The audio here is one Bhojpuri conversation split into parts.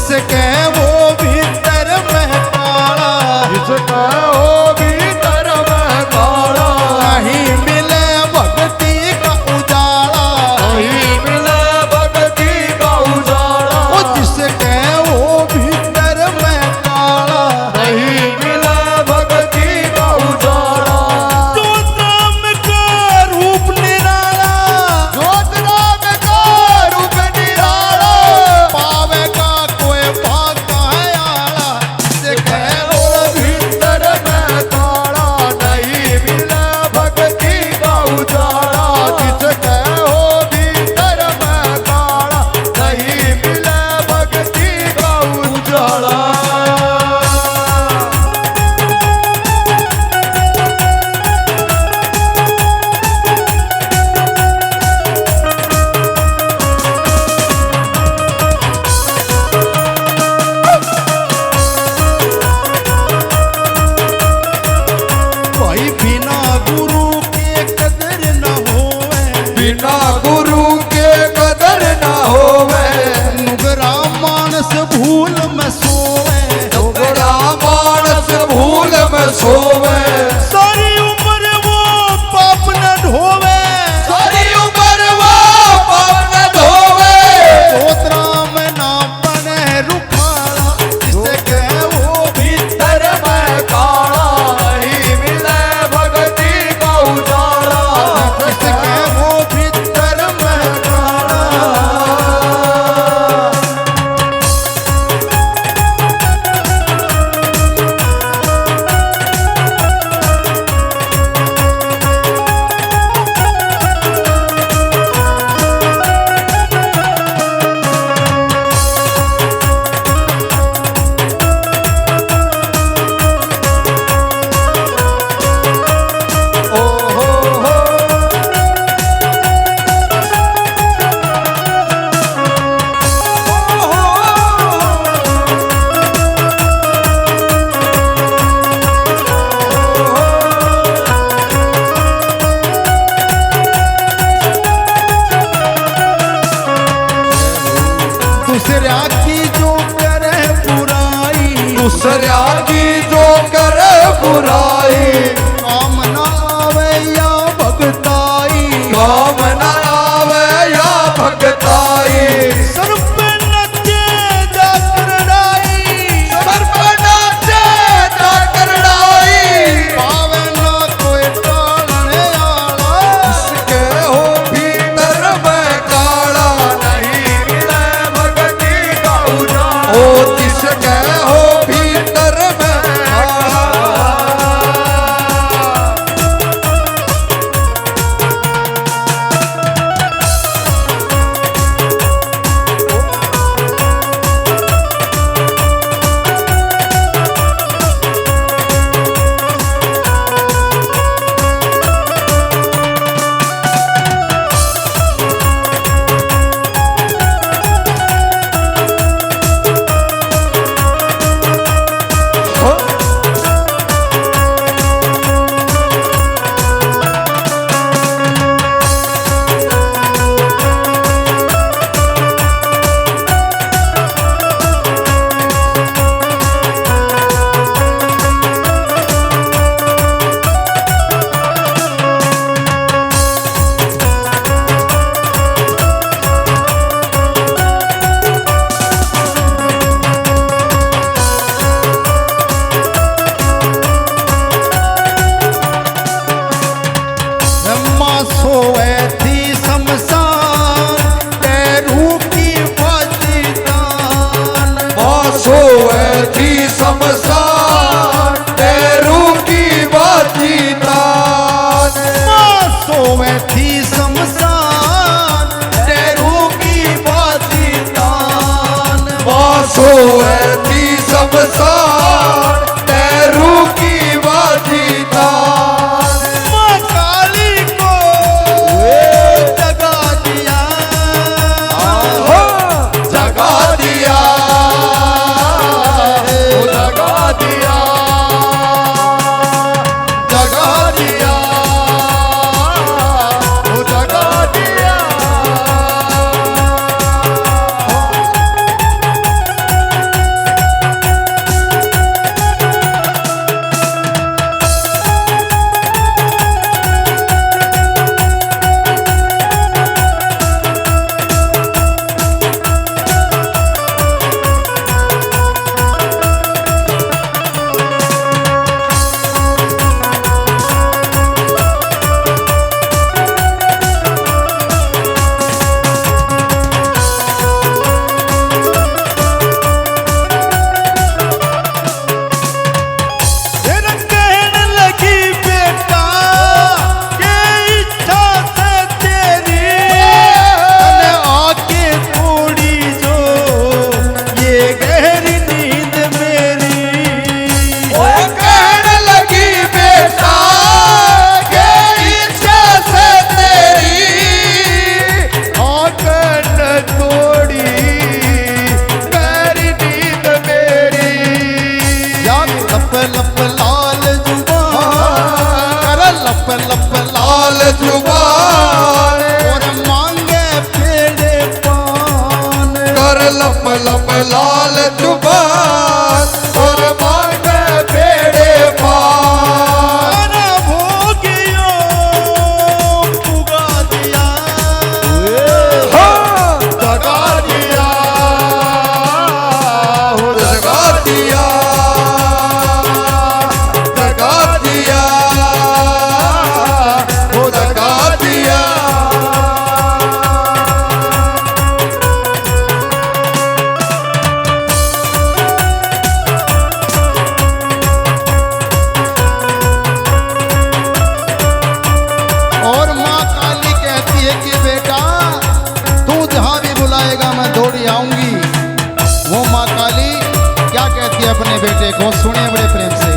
जिसके वो भीतर में काला, जिसके वो भीतर में काला, नहीं मिले भक्ति का उजाला, नहीं मिले भक्ति का उजाला। वो जिसके वो भीतर में काला, नहीं मिले भक्ति का उजाला। ज्योत राम का रूप निराला, ज्योत राम का रूप निराला, पावेगा कोई भाग का है आला, जिसके वो भीतर में काला, नहीं मिले भक्ति का उजाला। जिसके हो भीतर में काला, नहीं मिले भक्ति का उजाला। भाई बिना गुरु के कदर न होवे, बिना गुरु के कदर ना होवे, नुगरा मानस भूल में सोवे, नुगरा मानस भूल में सोवे, सारी उम्र वो पाप न ढोवे, सारी उम्र वो पाप न धोवे। ज्योत राम नाम बने रुखाला, जिसके वो भीतर में काला, नहीं मिले भक्ति का उजाला। जिसके वो भीतर में काला, ओ हो दूसरा की जो करे बुराई, दूसरा की जो करे बुराई, काम न आवे या भगताई, काम न आवे या भगताई, सर पे नचे जाकर डाई, सर पे नाचे जाकर डाई। पावे ना कोई टालने आला, जिसके हो भीतर में काला, नहीं मिले भक्ति का उजाला। ओ जिसके हो भीतर में काला, ब्रह्मा सोए थी शमशान, तेरू की बलिदान, बासो थी शमशान, तेरू की बाती दान। सोए थी शमशान, तेरू की बलिदान, बासो थी शमशान, तेरू की बाती दान। माँ काली को जगा दिया, आहो, जगा दिया, ओ जगा दिया, जगा दिया, ओ जगा दिया। लप लप लाल जुबान और मांगे बेड़े पार। भोगियो पुगा दिया, हाँ, जगा दिया, हो जगा दिया, जगा दिया, हो जगा दिया। और माँ काली कहती है कि बेटा तू जहां भी बुलाएगा मैं दौड़ी आऊंगी। वो माँ काली क्या कहती है अपने बेटे को, सुनिए बड़े प्रेम से।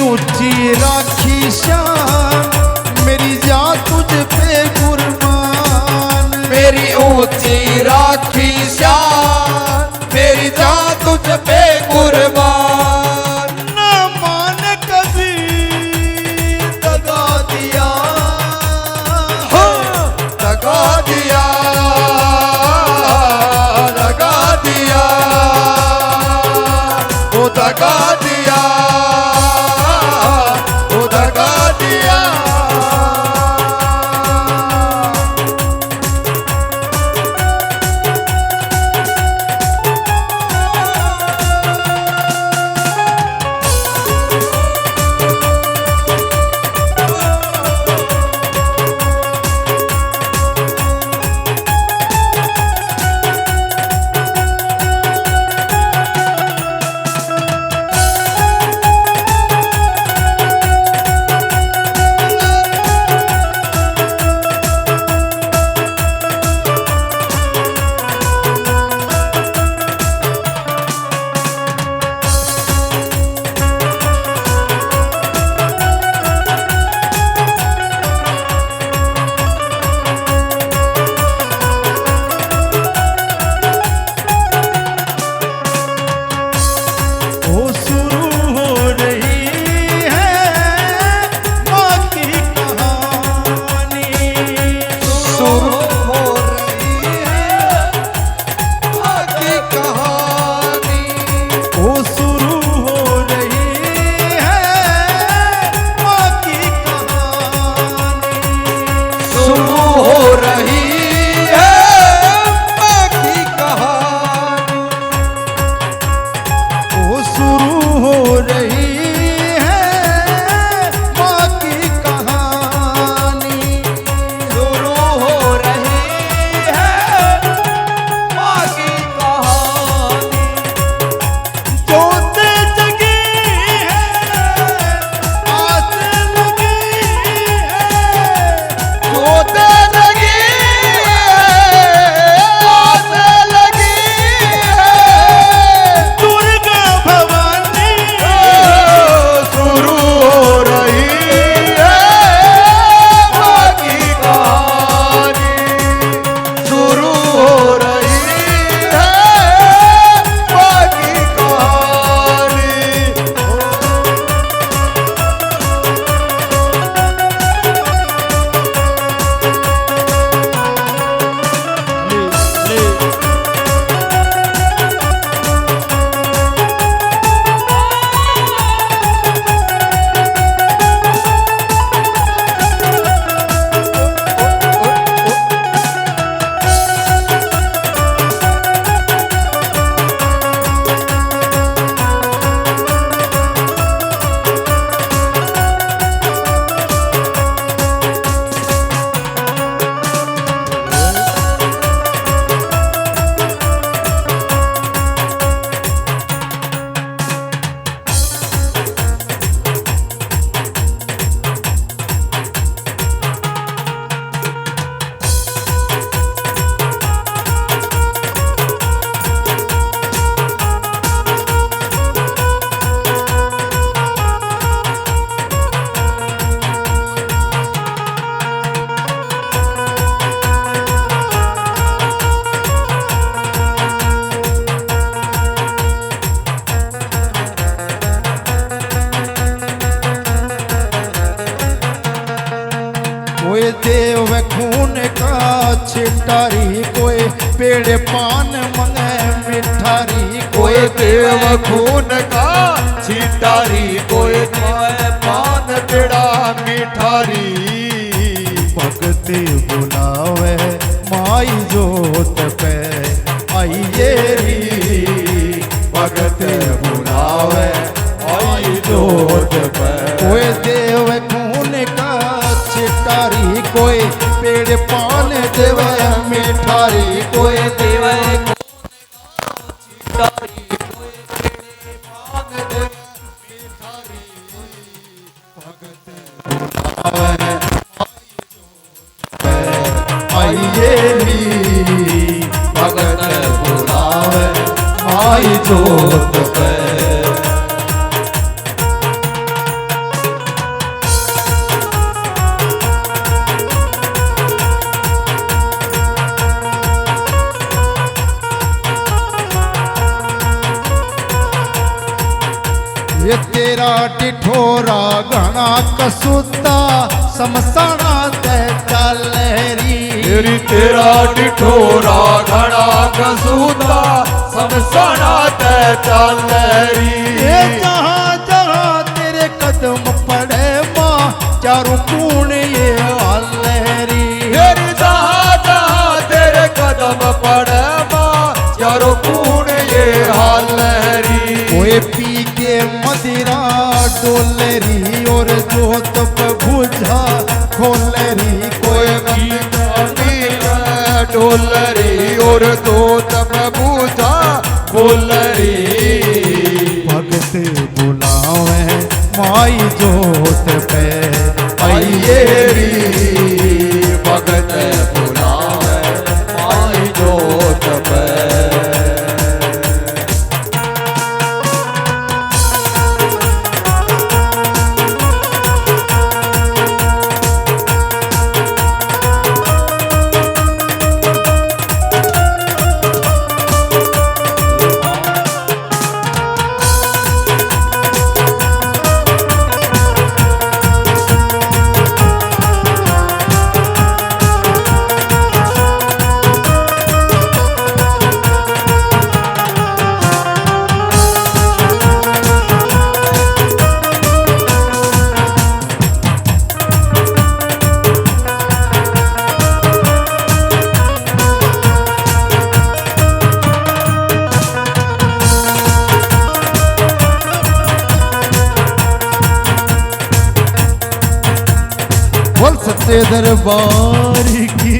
ऊंची राखी शान मेरी जान तुझ पे कुर्बान। मेरी ऊंची राखी शान मेरी जान तुझ पे कुर्बान। न मान कभी दगा दिया, हाँ, दगा दिया, दगा दिया, वो दगा दिया, वो दगा दिया। पेड़ पान मंगे मिठारी कोई देव खून का छिटारी, कोई देव पान पेड़ा मिठारी। भक्ति बुलावे माई जोत पे आइए री, भगत बुलावे आई जोत पे। कोई देव खून का छिटारी, कोई पेड़ पान देवे मिठारी, कोई देव आइए री, भगत बुलावे आई जोत पे। ये तेरा टिठोरा घना कसूता समसाना ते चलरी। तेरी तेरा टिठोरा घड़ा कसूता समसाना ते चलरी। ये जहाँ जहाँ तेरे कदम पड़े माँ चारों कूण ये हलरी। तेरी जहाँ जहाँ तेरे कदम पड़े माँ चारों कूण ये हालरी। कोई पी के मदिरा डोलरी और जोत पे बुझा खोलरी। कोई डोलरी और जोत पे बुझा खोलरी। भगत बुलावे माई जोत पे आइए री, भगत बुलावे आई जोत पे। बोल सच्चे दरबार की